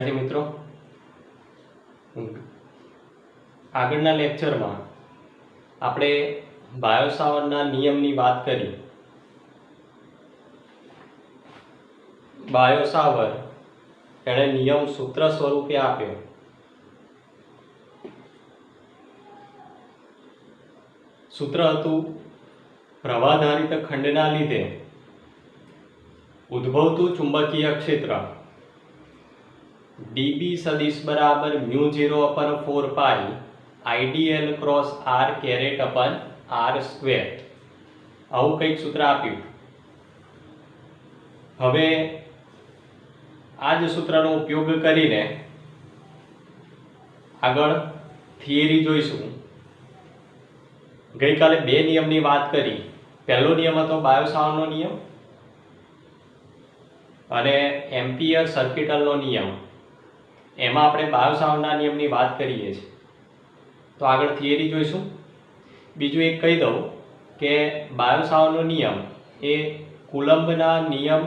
મિત્રો, આગળના લેક્ચરમાં આપણે બાયોસાવરના નિયમની વાત કરી. બાયોસાવર એણે નિયમ સૂત્ર સ્વરૂપે આપ્યો. સૂત્ર હતું પ્રવાધારિત ખંડના લીધે ઉદ્ભવતું ચુંબકીય ક્ષેત્ર dB સદિશ બરાબર μ0/4 pi IDL cross r caret upon r square. આવું કંઈક સૂત્ર આપ્યું. હવે આ જ સૂત્રનો ઉપયોગ કરીને આગળ થિયરી જોઈશું. ગઈકાલે બે નિયમની વાત કરી. પહેલો નિયમ હતો બાયોસાવરનો નિયમ અને એમ્પિયર સર્કિટલનો નિયમ. એમાં આપણે બાયોસાવરના નિયમની વાત કરીએ છીએ. તો આગળ થિયરી જોઈશું. બીજું એક કહી દઉં કે બાયોસાવરનો નિયમ એ કુલમ્બના નિયમ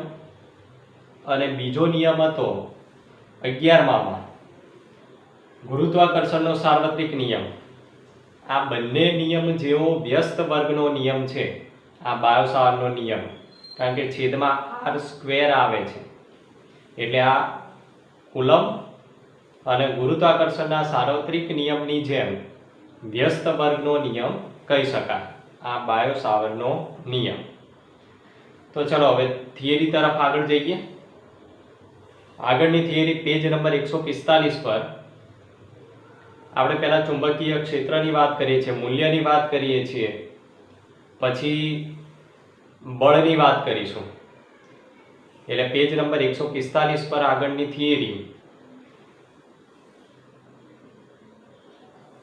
અને બીજો નિયમ હતો 11માં ગુરુત્વાકર્ષણનો સાર્વત્રિક નિયમ. આ બંને નિયમ જેવો વ્યસ્ત વર્ગનો નિયમ છે આ બાયોસાવરનો નિયમ, કારણ કે છેદમાં r સ્ક્વેર આવે છે. એટલે આ કુલમ્બ અને ગુરુત્વાકર્ષણના સાર્વત્રિક નિયમની જેમ વ્યસ્ત વર્ગનો નિયમ કહી શકાય આ બાયોસાવરનો નિયમ. તો ચલો હવે થિયરી તરફ આગળ જઈએ. આગળની થિયરી પેજ નંબર 145 પર આપણે પહેલા ચુંબકીય ક્ષેત્રની વાત કરીએ છીએ, મૂલ્યની વાત કરીએ છીએ, પછી બળની વાત કરીશું. એટલે પેજ નંબર 145 પર આગળની થિયરી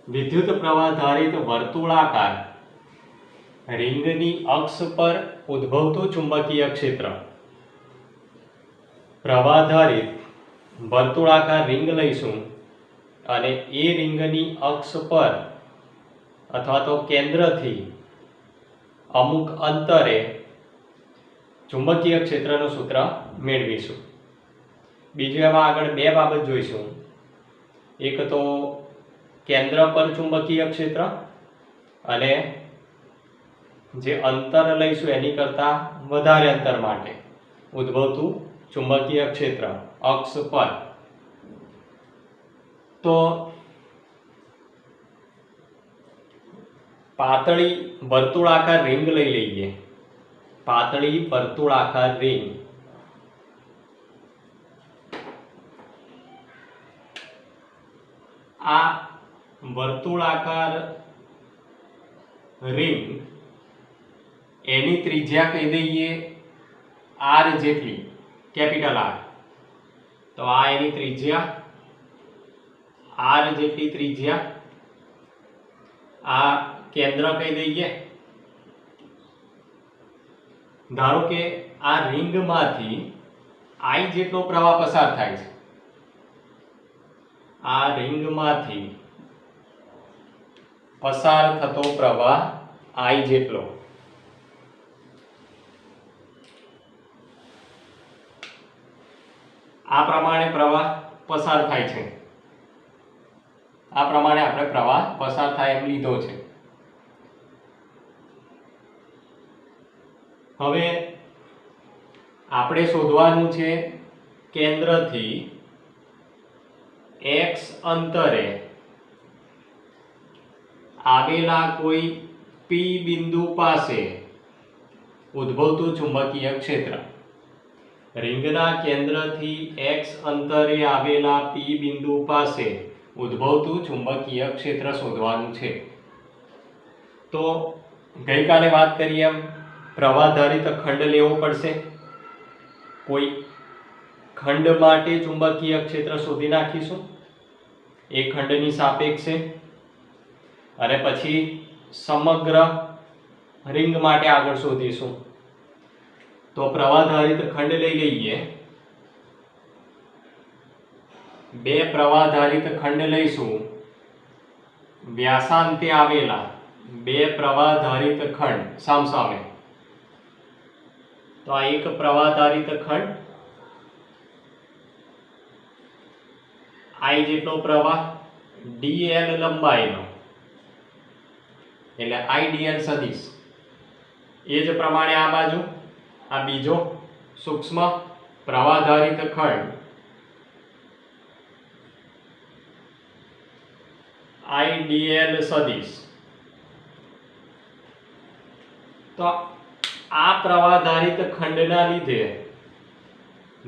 વિદ્યુત પ્રવાહધારિત વર્તુળાકાર રિંગની અક્ષ પર ઉદ્ભવતું ચુંબકીય ક્ષેત્ર. પ્રવાહધારિત વર્તુળાકાર રિંગ લઈશું અને એ રિંગની અક્ષ પર અથવા તો કેન્દ્રથી અમુક અંતરે ચુંબકીય ક્ષેત્રનું સૂત્ર મેળવીશું. બીજું એમાં આગળ બે બાબત જોઈશું. એક તો કેન્દ્ર પર ચુંબકીય ક્ષેત્ર અને જે અંતર લઈશું એની કરતાં વધારે અંતર માટે ઉદ્ભવતું ચુંબકીય ક્ષેત્ર અક્ષ પર. તો પાતળી વર્તુળાકાર રિંગ લઈ લઈએ. પાતળી વર્તુળાકાર રિંગ. આ વર્તુળાકાર રિંગ એની ત્રિજ્યા કહી દઈએ r જેટલી, કેપિટલ R. તો આ એની ત્રિજ્યા r જેટલી ત્રિજ્યા. આ કેન્દ્ર કહી દઈએ. ધારો કે આ રિંગમાંથી I જેટલો પ્રવાહ પસાર થાય છે. આ રિંગમાંથી પસાર થતો પ્રવાહ I જેટલો. આ પ્રમાણે પ્રવાહ પસાર થાય છે. આ પ્રમાણે આપણે પ્રવાહ પસાર થાય એમ લીધો છે. હવે આપણે શોધવાનું છે કેન્દ્રથી x અંતરે આવેલા કોઈ P બિંદુ પાસે ઉદ્ભવતું ચુંબકીય ક્ષેત્ર. રિંગના કેન્દ્રથી x અંતરે આવેલા P બિંદુ પાસે ઉદ્ભવતું ચુંબકીય ક્ષેત્ર શોધવાનું છે. તો ગઈકાલે વાત કરી એમ પ્રવાહધારિત ખંડ લેવો પડશે. કોઈ ખંડ માટે ચુંબકીય ક્ષેત્ર શોધી નાખીશું એ ખંડની સાપેક્ષે, અને પછી સમગ્ર રિંગ માટે આગળ શોધીશું. તો પ્રવાહધારિત ખંડ લઈ લઈએ. બે પ્રવાહધારિત ખંડ લઈશું. વ્યાસાંતે આવેલા બે પ્રવાહધારિત ખંડ સામસામે. તો આ એક પ્રવાહધારિત ખંડ I જેટલો પ્રવાહ, dl લંબાઈનો એટલે idl સદિશ. એ જ પ્રમાણે આ બાજુ આ બીજો સૂક્ષ્મ પ્રવાહધારિત ખંડ idl સદિશ. તો આ પ્રવાહધારિત ખંડના લીધે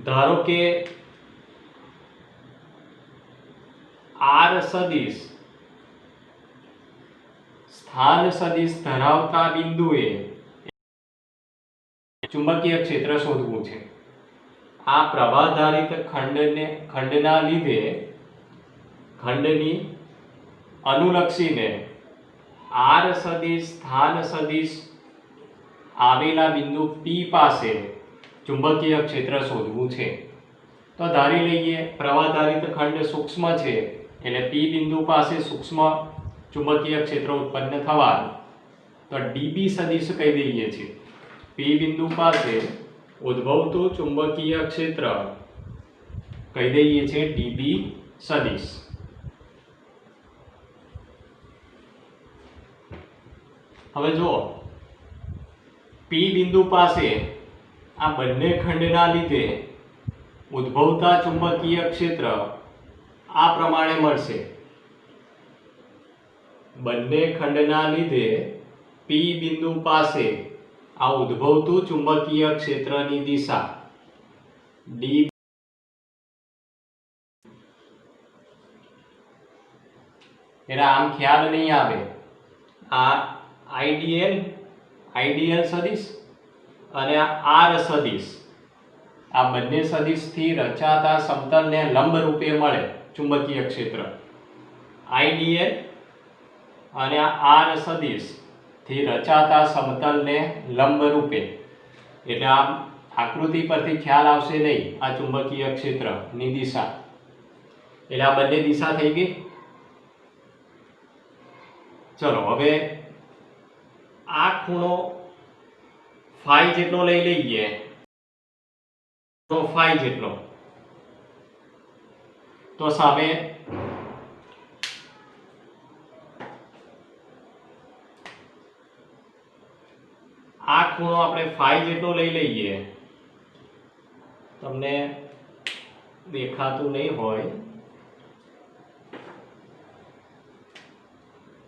ધારો કે r સદિશ સ્થાન સદિશ ધરાવતા બિંદુએ ચુંબકીય ક્ષેત્ર શોધવું છે. આ પ્રવાહધારિત ખંડના લીધે ખંડની અનુલક્ષીને r સદિશ સ્થાન સદિશ આવેલા બિંદુ P પાસે ચુંબકીય ક્ષેત્ર શોધવું છે. તો ધારી લઈએ પ્રવાહધારિત ખંડ સૂક્ષ્મ છે એટલે P બિંદુ પાસે સૂક્ષ્મ ચુંબકીય ક્ષેત્ર ઉત્પન્ન થવાનું. તો dB સદિશ કહી દઈએ છીએ. P બિંદુ પાસે ઉદ્ભવતું ચુંબકીય ક્ષેત્ર કહી દઈએ છીએ dB સદિશ. હવે જો P બિંદુ પાસે આ બંને ખંડના લીધે ઉદ્ભવતા ચુંબકીય ક્ષેત્ર આ પ્રમાણે મળશે. બંને ખંડના લીધે P બિંદુ પાસે આ ઉદ્ભવતું ચુંબકીય ક્ષેત્રની દિશા d. એટલે આમ ખ્યાલ નહીં આવે. આ idl સદિશ અને આ r સદિશ આ બંને સદિશથી રચાતા સમતલને લંબ રૂપે મળે ચુંબકીય ક્ષેત્ર. idl અને આ r સદિશ થી રચાતા સમતલને લંબ રૂપે. એટલે આ આકૃતિ પરથી ખ્યાલ આવશે નહીં આ ચુંબકીય ક્ષેત્રની દિશા. એટલે આ બંને દિશા થઈ ગઈ. ચલો હવે આ ખૂણો phi જેટલો લઈ લઈએ. તો phi જેટલો. તો સામે આ ખૂણો આપણે phi જેટલો લઈ લઈએ. તમને દેખાતું નહીં હોય.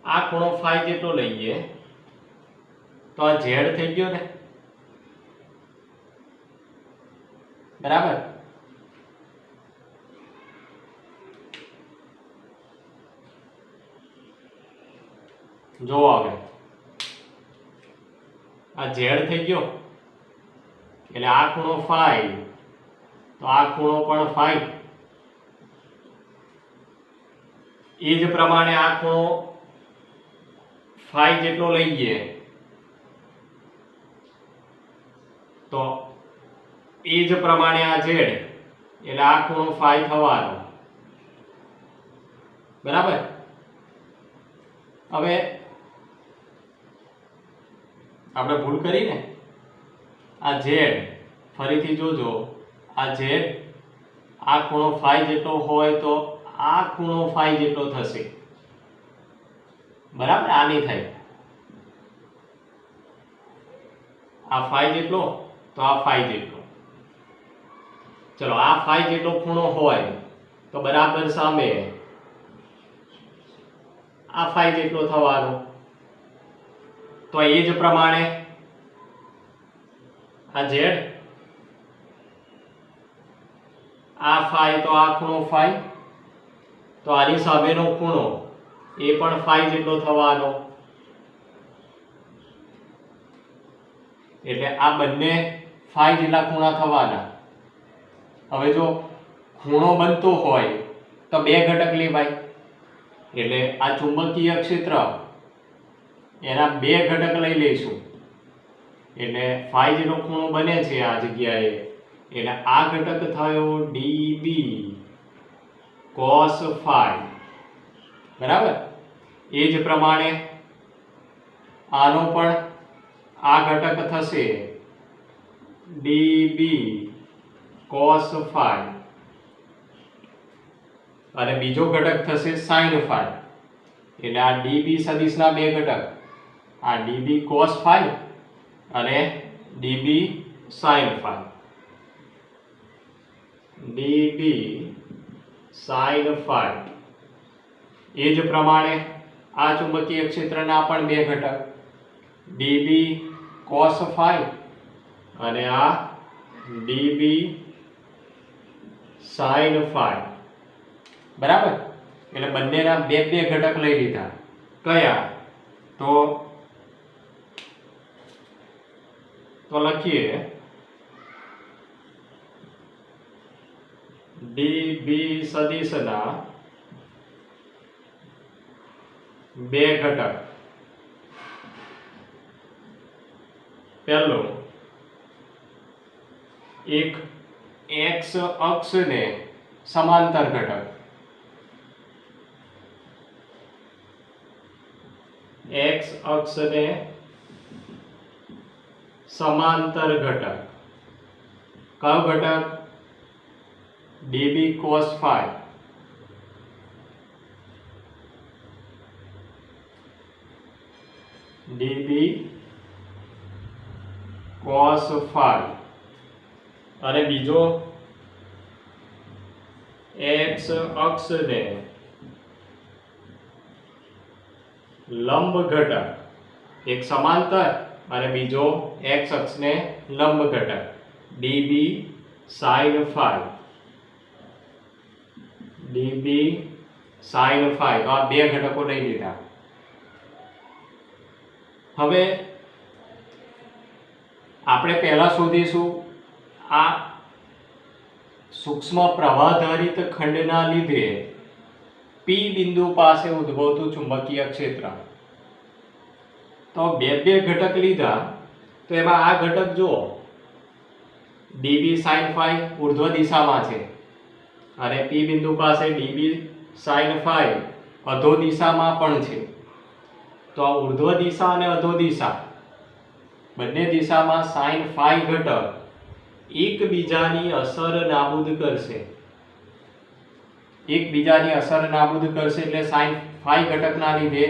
આ ખૂણો phi જેટલો લઈએ તો આ z થઈ ગયો ને, બરાબર. જો હવે આ z થઈ ગયો એટલે આ ખૂણો phi તો આ ખૂણો પણ phi. એ જ પ્રમાણે આ ખૂણો phi જેટલો લઈએ તો એ જ પ્રમાણે આ z એટલે આ ખૂણો phi થવાનો, બરાબર. હવે આપણે ભૂલ કરી ને. આ z ફરીથી જોજો. આ z આ ખૂણો phi જેટલો હોય તો આ ખૂણો phi જેટલો થશે, બરાબર. આ નહીં થાય. આ phi જેટલો તો આ phi જેટલો. ચલો આ phi જેટલો ખૂણો હોય તો બરાબર સામે આ phi જેટલો થવાનો. તો એ જ પ્રમાણે આ z આ phi તો આ ખૂણો phi તો આની સામેનો ખૂણો એ પણ phi જેટલો થવાનો. એટલે આ બંને phi જેટલા ખૂણા થવાના. હવે જો ખૂણો બનતો હોય તો બે ઘટક લેવાય. એટલે આ ચુંબકીય ક્ષેત્ર એના બે ઘટક લઈ લઈશું. એટલે phi જેટલો ખૂણો બને છે આ જગ્યાએ. એટલે આ ઘટક થયો dB cos phi, બરાબર. એ જ પ્રમાણે આનો પણ આ ઘટક થશે dB cos phi. અને બીજો ઘટક થશે sin phi. એટલે આ db સદિશના બે ઘટક, આ db cos phi અને db sin phi. db sin phi. એ જ પ્રમાણે આ ચુંબકીય ક્ષેત્રના પણ બે ઘટક, db cos phi અને આ db sin phi. બરાબર. એટલે બંનેના બે બે ઘટક લઈ લીધા. કયા? તો લખીએ db સદિશના બે ઘટક. પહેલું, એક x અક્ષને સમાંતર ઘટક, x અક્ષને સમાંતર ઘટક. કયો ઘટક? db cos phi. db cos phi. અને બીજો x અક્ષને લંબ ઘટક, એક સમાંતર અને બીજો x અક્ષને લંબ ઘટક, db sin phi. db sin phi. તો આ બે ઘટકો લઈ લીધા. હવે આપણે પહેલા શોધીશું આ સૂક્ષ્મ પ્રવાહધારિત ખંડના લીધે P બિંદુ પાસે ઉદ્ભવતું ચુંબકીય ક્ષેત્ર. તો બે બે ઘટક લીધા, તો એમાં આ ઘટક જુઓ, db sin phi ઉર્ધ્વ દિશામાં છે અને P બિંદુ પાસે db sin phi અધો દિશામાં પણ છે. તો આ ઉર્ધ્વ દિશા અને અધો દિશા બંને દિશામાં sin phi ઘટક એકબીજાની અસર નાબૂદ કરશે. એકબીજાની અસર નાબૂદ કરશે એટલે sin phi ઘટકના લીધે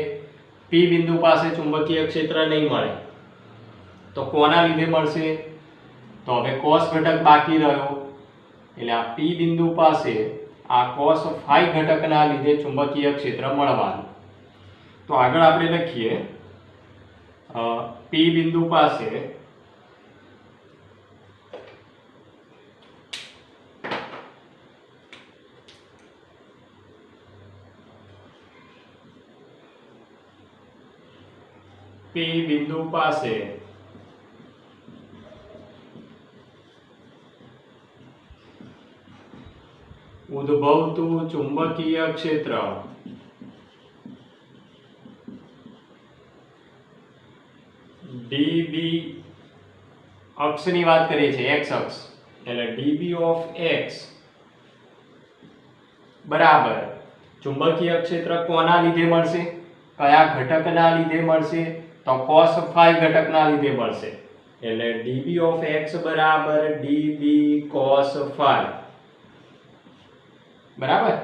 P બિંદુ પાસે ચુંબકીય ક્ષેત્ર નહીં મળે. તો કોના લીધે મળશે? તો હવે cos ઘટક બાકી રહ્યો, એટલે આ P બિંદુ પાસે આ cos phi ઘટકના લીધે ચુંબકીય ક્ષેત્ર મળવાનું. તો આગળ આપણે લખીએ P બિંદુ પાસે ઉદ્ભવતું ચુંબકીય ક્ષેત્ર db અક્ષની વાત કરીએ છીએ, x અક્ષ, એટલે db of x બરાબર ચુંબકીય ક્ષેત્ર કોના લીધે મળશે? કયા ઘટકના લીધે મળશે? તો cos phi ઘટકના લીધે મળશે. એટલે db of x બરાબર db cos phi. બરાબર.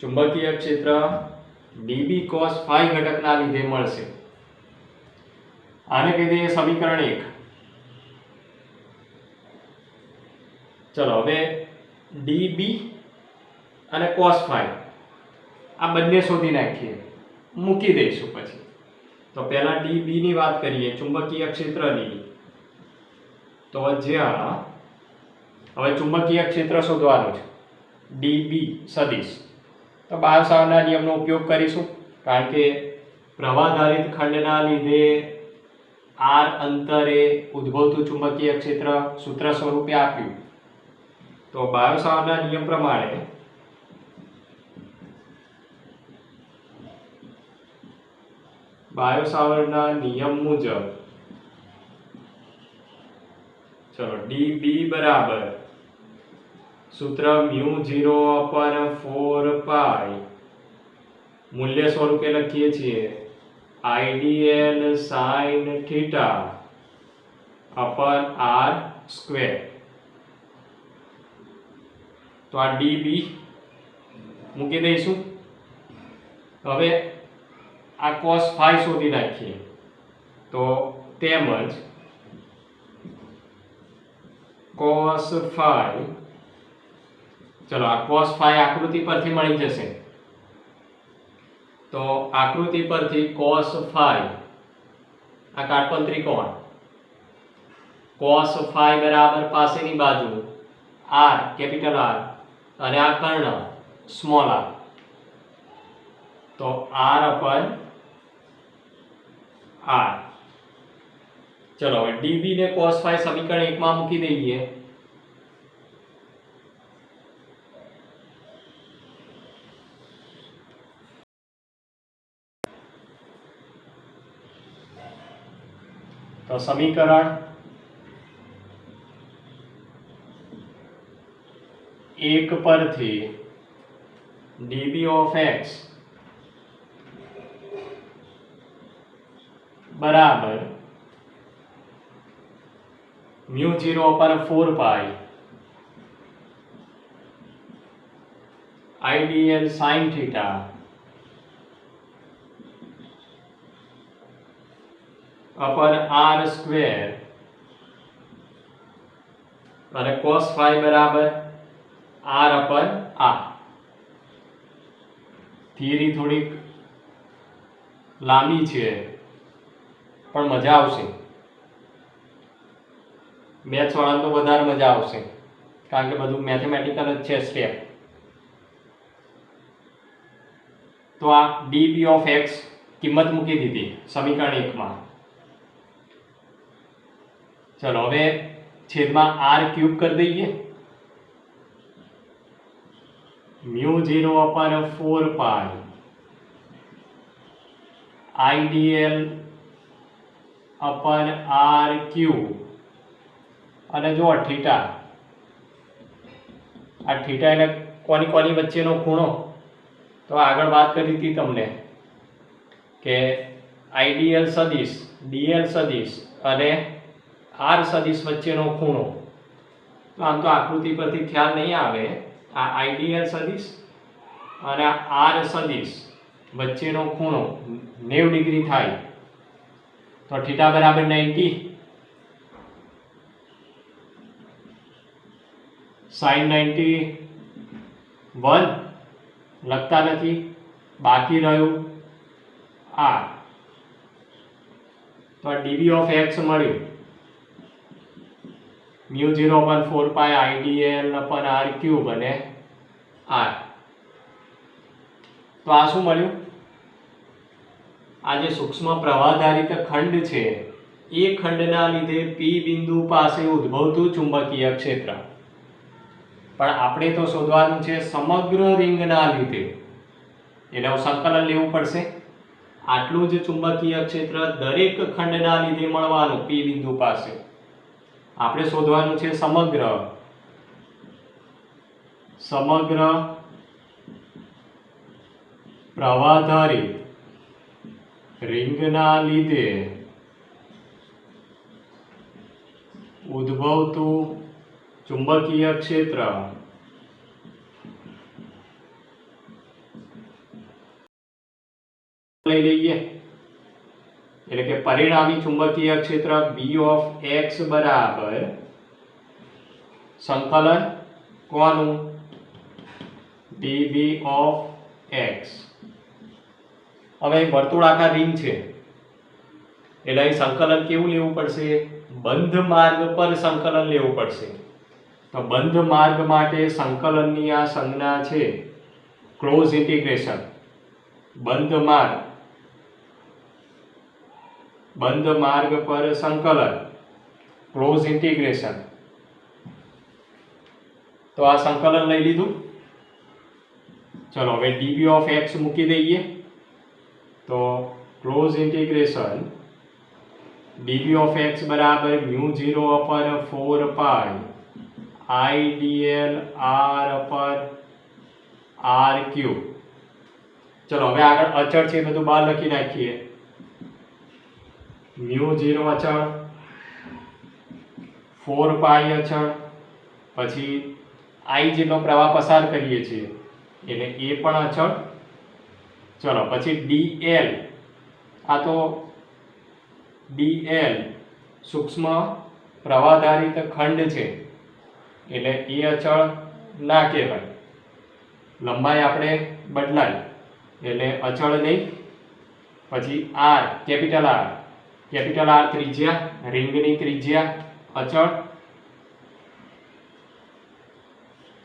ચુંબકીય ક્ષેત્ર db cos phi ઘટકના લીધે મળશે. આને કહી દઈએ સમીકરણ 1. ચલો હવે db અને cos phi આ બંને શોધી નાખીએ, મૂકી દઈશું પછી. તો પહેલા db ની વાત કરીએ, ચુંબકીય ક્ષેત્રની. તો જ્યાં હવે ચુંબકીય ક્ષેત્ર શોધવાનું છે, db સદિશ. તો બાયોસાવર્ટના નિયમનો ઉપયોગ કરીશું, કારણ કે પ્રવાહધારિત ખંડના લીધે r અંતરે ઉદ્ભવતું ચુંબકીય ક્ષેત્ર સૂત્ર સ્વરૂપે આપ્યું. તો બાયોસાવર્ટના નિયમ પ્રમાણે બાયોસાવર્ટના નિયમ મુજબ ચલો db બરાબર સૂત્ર μ0/4π મૂલ્ય સ્વરૂપે લખીએ છીએ IDL sin θ/r². તો આ db મૂકી દઈશું. હવે આ cos phi શોધી નાખીએ. તો તેમજ cos phi, ચલો આ cos phi આકૃતિ પરથી મળી જશે. તો આકૃતિ પરથી cos phi, આ કાટકોણ ત્રિકોણ cos phi બરાબર પાસેની બાજુ r કેપિટલ R અને આ કર્ણ સ્મોલ r, તો r upon r. ચલો હવે db ને cos phi સમીકરણ 1 માં મૂકી દઈએ. તો સમીકરણ 1 પરથી db of x બરાબર mu 0 પર 4 પાઈ idl sin theta upon r square અને cos phi બરાબર r upon r. થિયરી થોડીક લાંબી છે પણ મજા આવશે. મેથ્સ વાળાને તો વધારે મજા આવશે કારણ કે બધું મેથેમેટિકલ જ છે સ્ટેપ. તો આ db of x કિંમત મૂકી દીધી સમીકરણ 1 માં. ચલો હવે છેદમાં r ક્યુબ કરી દઈએ. mu 0 upon 4 pi idl upon r cube અને જો થીટા, આ થીટા એટલે કોની વચ્ચેનો ખૂણો. તો આગળ વાત કરી હતી તમને કે આઈડીએલ સદિશ, ડીએલ સદિશ અને આર સદિશ વચ્ચેનો ખૂણો. તો આમ તો આકૃતિ પરથી ખ્યાલ નહીં આવે. આ આઈડીએલ સદિશ અને આર સદિશ વચ્ચેનો ખૂણો 90 ડિગ્રી થાય. તો થીટા બરાબર 90, sin 91 લખતા નથી, બાકી રહ્યું r. તો db of x મળ્યું mu 0 upon 4 pi idl upon r cube અને r. તો આ શું મળ્યું? આ જે સૂક્ષ્મ પ્રવાહધારિત ખંડ છે એ ખંડના લીધે p બિંદુ પાસે ઉદ્ભવતું ચુંબકીય ક્ષેત્ર. પણ આપણે તો શોધવાનું છે સમગ્ર રિંગના લીધે, એટલે સંકલન લેવું પડશે. આટલું જ ચુંબકીય ક્ષેત્ર દરેક ખંડના લીધે મળવાનું p બિંદુ પાસે. આપણે શોધવાનું છે સમગ્ર પ્રવાહધારિત રિંગના લીધે ઉદ્ભવતું ચુંબકીય ક્ષેત્ર લઈ લઈએ. એટલે કે પરિણામી ચુંબકીય ક્ષેત્ર B of x બરાબર સંકલન કોનું? dB of x. હવે વર્તુળાકાર રિંગ છે એટલે અહીં સંકલન કેવું લેવું પડશે? બંધ માર્ગ પર સંકલન લેવું પડશે. તો બંધ માર્ગ માટે સંકલનની આ સંજ્ઞા છે ક્લોઝ ઇન્ટિગ્રેશન. બંધ માર્ગ પર સંકલન ક્લોઝ ઇન્ટિગ્રેશન. તો આ સંકલન લઈ લીધું. ચલો હવે dB of x મૂકી દઈએ. તો close integration dB of x બરાબર mu 0 upon 4 pi idl r upon r cube. ચલો હવે આગળ અચળ છે બધું બહાર લખી નાખીએ. mu 0 અચળ, 4 pi અચળ, પછી I જેટલો પ્રવાહ પસાર કરીએ છીએ એટલે એ પણ અચળ. ચલો પછી dl, આ તો dl સૂક્ષ્મ પ્રવાહધારિત ખંડ છે એટલે એ અચળ ના કહેવાય. લંબાઈ આપણે બદલાય એટલે અચળ નહીં. પછી r, કેપિટલ R ત્રિજ્યા, રિંગની ત્રિજ્યા અચળ.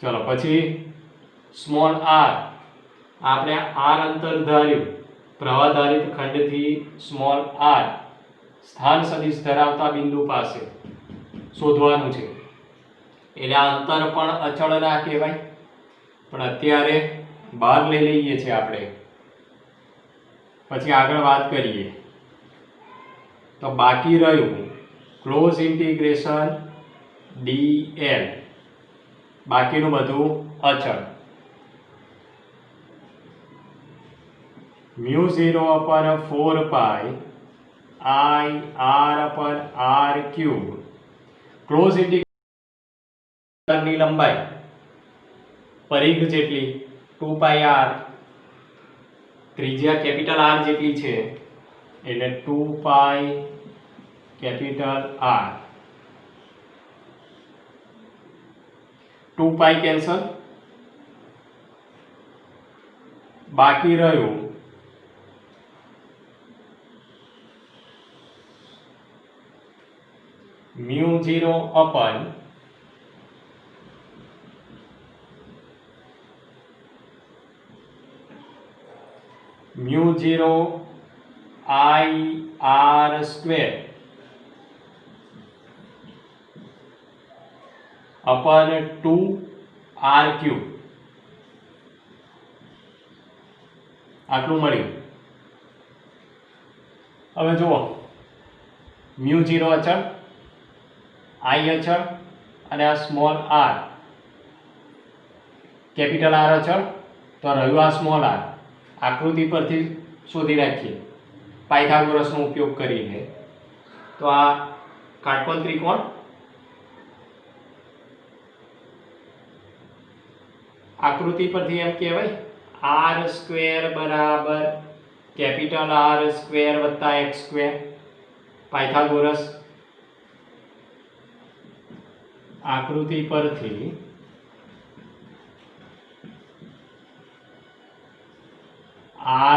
ચલો પછી સ્મોલ r, આપણે r અંતર ધાર્યું પ્રવાહધારિત ખંડથી સ્મોલ r સ્થાન સદિશ ધરાવતા બિંદુ પાસે શોધવાનું છે એટલે આ અંતર પણ અચળ ના કહેવાય. પણ અત્યારે બહાર લઈ લઈએ છીએ આપણે. પછી આગળ વાત કરીએ તો બાકી રહ્યું ક્લોઝ ઇન્ટિગ્રેશન dl, બાકીનું બધું અચળ. μ0 upon 4 pi I r upon r cube. Close ઇન્ટિગ્રેશનની લંબાઈ પરિઘ જેટલી 2 pi r, ત્રિજ્યા કેપિટલ R જેટલી છે એટલે 2 pi capital R. 2 pi cancel, બાકી રહ્યું μ0 upon μ0 I r square upon 2 r cube. આટલું મળ્યું. હવે જુઓ μ0 અચળ, I અચળ અને આ સ્મોલ r કેપિટલ R અચળ, તો રહ્યું આ સ્મોલ r. આકૃતિ પરથી શોધી રાખીએ પાયથાગોરસનો ઉપયોગ કરીને. તો આ કાટકોણ ત્રિકોણ, આકૃતિ પરથી એમ કહેવાય r સ્ક્વેર બરાબર કેપિટલ R સ્ક્વેર વત્તા x સ્ક્વેર. પાયથાગોરસ આકૃતિ પરથી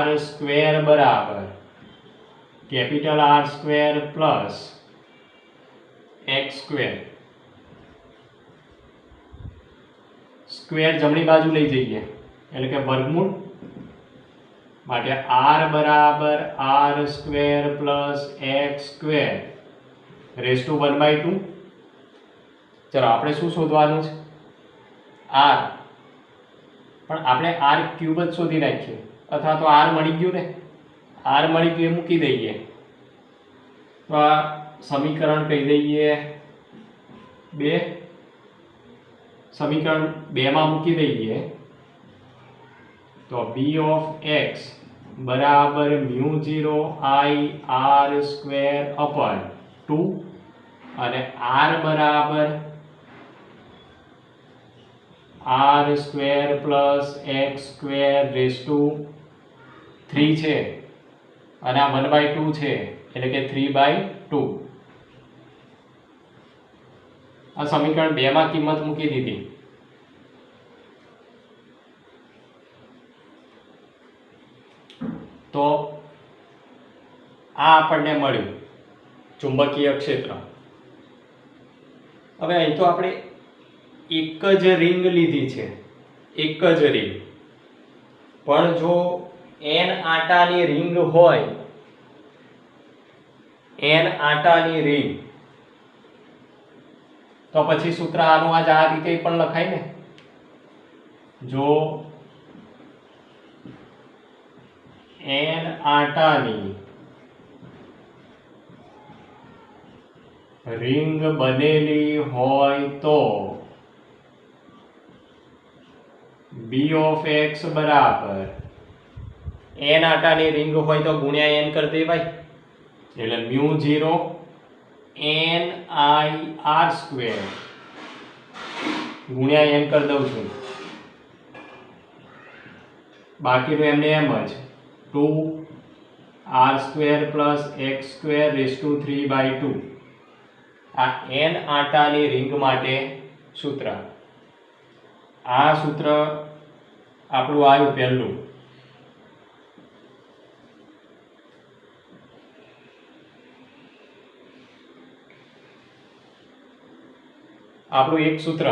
r સ્ક્વેર બરાબર capital R square plus x square. Square જમણી બાજુ લઈ જઈએ એટલે કે વર્ગમૂળ, માટે r બરાબર r square plus x square raise to 1/2. ચલો આપણે શું શોધવાનું છે? r. પણ આપણે r ક્યુબ જ શોધી નાખીએ અથવા તો r મળી ગયું ને, r મળી ગયું એ મૂકી દઈએ. તો આ સમીકરણ કહી દઈએ 2. સમીકરણ 2 માં મૂકી દઈએ તો b of x બરાબર μ0 I r સ્ક્વેર upon 2 અને r બરાબર r square plus x square raise to 3 છે અને આ 1/2 છે એટલે કે 3/2. આ સમીકરણ 2 માં કિંમત મૂકી દીધી. તો આ આપણને મળ્યું ચુંબકીય ક્ષેત્ર. હવે અહીં તો આપણે એક જ રિંગ લીધી છે, એક જ રિંગ. પણ જો n આંટાની રિંગ હોય, n આંટાની રિંગ, તો પછી સૂત્ર આનું આજ આ રીતે પણ લખાય ને. જો n આંટાની રિંગ બનેલી હોય તો b of x બરાબર n આંટાની રિંગ હોય તો ગુણ્યા n કરી દેવાય એટલે μ0 n I r સ્ક્વેર ગુણ્યા n કરી દઉં છું બાકીનું એમને એમ જ 2r² + x² 3/2 આ n આટાની રિંગ માટે સૂત્ર. આ સૂત્ર આપણું આવ્યું પહેલું. આપણું એક સૂત્ર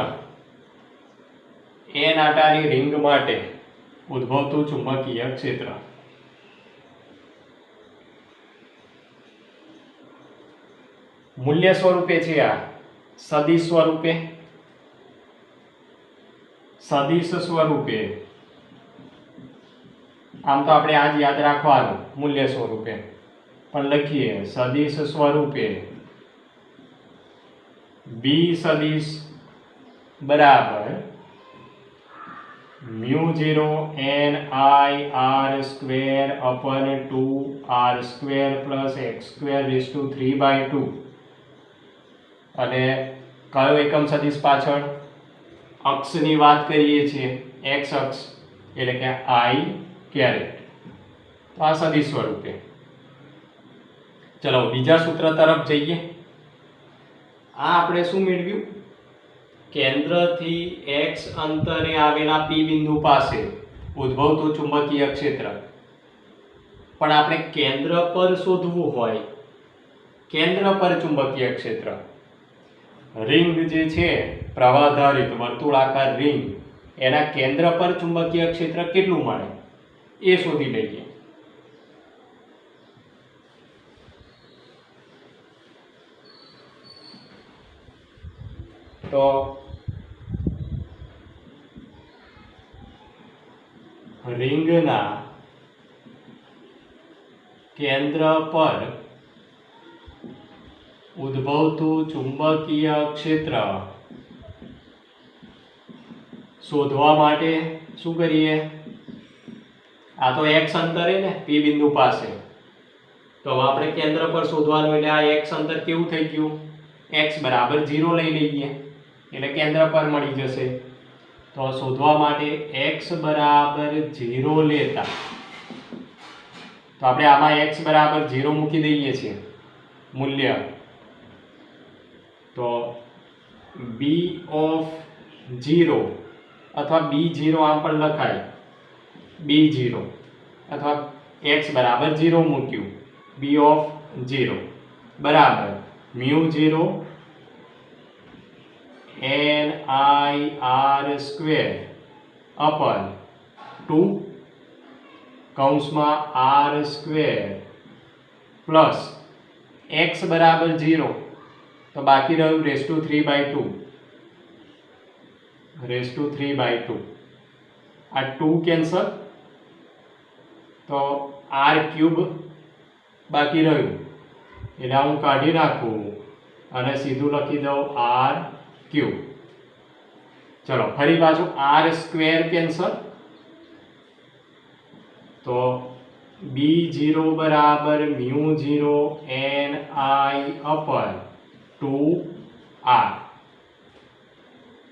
n આટાની રિંગ માટે ઉદ્ભવતું ચુંબકીય ક્ષેત્ર. મૂલ્ય સ્વરૂપે છે આ સદિશ સ્વરૂપે, સદિશ સ્વરૂપે. આમ તો આપણે આજ યાદ રાખવાનું મૂલ્ય સ્વરૂપે, પણ લખીએ સદિશ સ્વરૂપે b સદિશ બરાબર μ0 ni/r² / 2r² + x² 3/2 અને કયો એકમ સદિશ પાછળ અક્ષની વાત કરીએ છીએ, x અક્ષ એટલે કે i કેરેટ. તો આ સદિશ સ્વરૂપે. ચલો બીજા સૂત્ર તરફ જઈએ. આ આપણે શું મેળવ્યું? કેન્દ્રથી x અંતરે આવેલા p બિંદુ પાસે ઉદ્ભવતું ચુંબકીય ક્ષેત્ર. પણ આપણે કેન્દ્ર પર શોધવું હોય, કેન્દ્ર પર ચુંબકીય ક્ષેત્ર, રિંગ જે છે પ્રવાહધારિત વર્તુળાકાર રિંગ, એના કેન્દ્ર પર ચુંબકીય ક્ષેત્ર કેટલું મળે એ શોધી લઈએ. તો રિંગના કેન્દ્ર પર ઉદ્ભવતું ચુંબકીય ક્ષેત્ર શોધવા માટે શું કરીએ? આ તો x અંતરે ને p બિંદુ પાસે, તો હવે આપણે કેન્દ્ર પર શોધવાનું એટલે આ x અંતર કેવું થઈ ગયું? x બરાબર 0 લઈ લઈએ એટલે કેન્દ્ર પર મળી જશે. તો શોધવા માટે x બરાબર 0 લેતા તો આપણે આમાં x બરાબર 0 મૂકી દઈએ છીએ મૂલ્ય. તો b of 0 અથવા b0 આમ પણ લખાય, b0 અથવા x બરાબર 0 મૂક્યું, b of 0 બરાબર μ0 ni/r² કૌંસમાં r² પ્લસ x બરાબર 0 તો બાકી રહ્યું ⁵ ⁵ આ 2 કેન્સલ, તો r³ બાકી રહ્યું એટલે હું કાઢી નાખું અને સીધું લખી દઉં r³. ચલો ફરી પાછું r² કેન્સલ, તો b0 બરાબર μ0 ni/2r.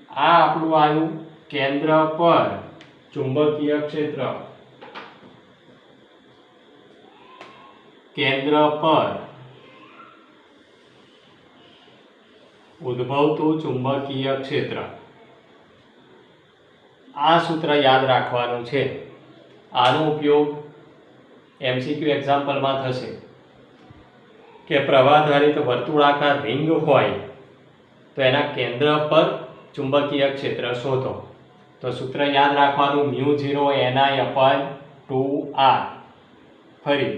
આ આપણું આવ્યું કેન્દ્ર પર ચુંબકીય ક્ષેત્ર. કેન્દ્ર પર ઉદ્ભવતું ચુંબકીય ક્ષેત્ર. આ સૂત્ર યાદ રાખવાનું છે. આનો ઉપયોગ MCQ એક્ઝામ્પલમાં થશે કે પ્રવાહધારિત વર્તુળાકાર રિંગ હોય તો એના કેન્દ્ર પર ચુંબકીય ક્ષેત્ર શોધો. તો સૂત્ર યાદ રાખવાનું μ0 ni/2r. ફરી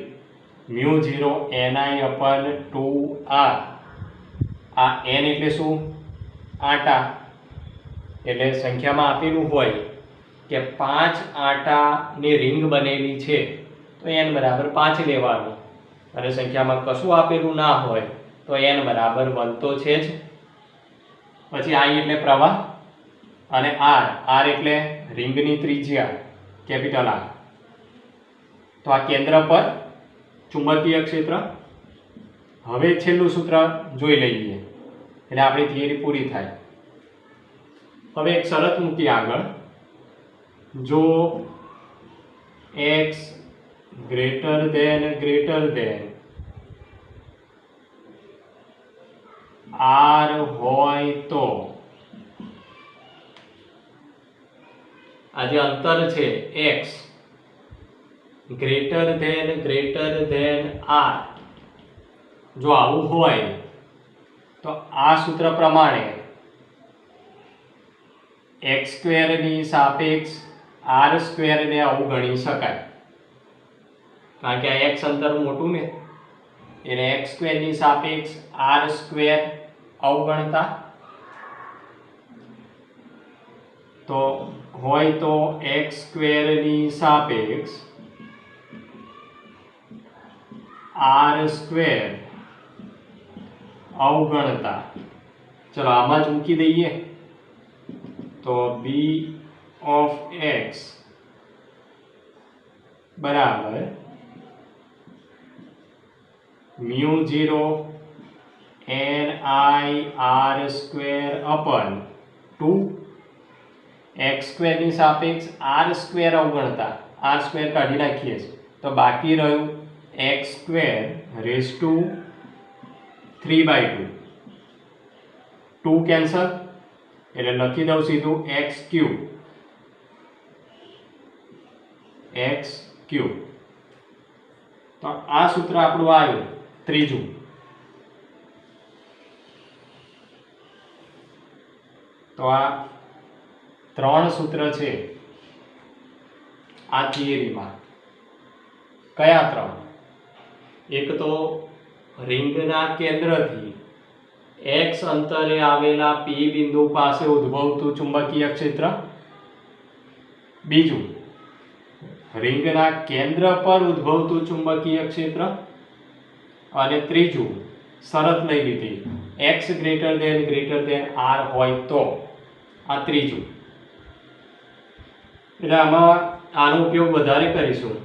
μ0 ni/2r. આ n એટલે શું? આટા. એટલે સંખ્યામાં આપેલું હોય કે 5 આટાની રિંગ બનેલી છે તો n બરાબર 5 લેવાનું, અને સંખ્યામાં કશું આપેલું ના હોય તો n બરાબર 1 તો છે જ. પછી I એટલે પ્રવાહ અને r એટલે રિંગની ત્રિજ્યા કેપિટલ R. તો આ કેન્દ્ર પર ચુંબકીય ક્ષેત્ર. હવે છેલ્લું સૂત્ર જોઈ લઈએ એટલે આપણી થિયરી પૂરી થાય. હવે એક શરત મૂકી આગળ, જો x greater r હોય તો આ જે અંતર છે x ગ્રેટર ધેન r જો આવું હોય તો આ સૂત્ર પ્રમાણે x² ની સાપેક્ષ r² ને અવગણી શકાય, કારણ કે આ x અંતર મોટું ને એટલે x² ની સાપેક્ષ r² અવગણતા તો હોય તો x² ની સાપેક્ષ r² અવગણતા, ચલો આમાં જ મૂકી દઈએ તો b of x બરાબર μ0 ni r² upon 2 x² ની સાપેક્ષ r² અવગણતા r² કાઢી નાખીએ તો બાકી રહ્યું x² રેઝ ટુ 3/2 2 કેન્સલ એટલે લખી દઉં સીધું x³ તો આ સૂત્ર આપણું આવ્યું ત્રીજું. તો આ 3 સૂત્ર છે આ થિયરીમાં. કયા 3? એક તો રિંગના કેન્દ્રથી x અંતરે આવેલા p બિંદુ પાસે ઉદ્ભવતું ચુંબકીય ક્ષેત્ર, બીજું રિંગના કેન્દ્ર પર ઉદ્ભવતું ચુંબકીય ક્ષેત્ર, અને ત્રીજું શરત લઈ લીધી x greater than r હોય તો, આ ત્રીજું. એટલે આમાં આનો ઉપયોગ વધારે કરીશું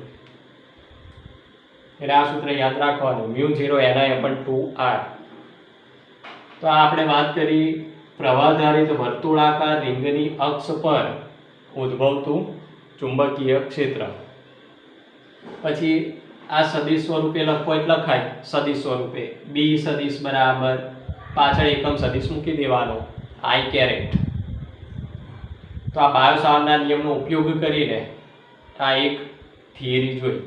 એટલે આ સૂત્ર યાદ રાખવાનું μ0 ni/2r. તો આ આપણે વાત કરી પ્રવાહધારિત વર્તુળાકાર રિંગની અક્ષ પર ઉદ્ભવતું ચુંબકીય ક્ષેત્ર. પછી આ સદિશ સ્વરૂપે લખો એટલે લખાય સદિશ સ્વરૂપે b સદિશ બરાબર પાછળ એકમ સદિશ મૂકી દેવાનો i કેરેટ. તો આ બાયો સાવર્ટના નિયમનો ઉપયોગ કરીને આ એક થિયરી જોઈ.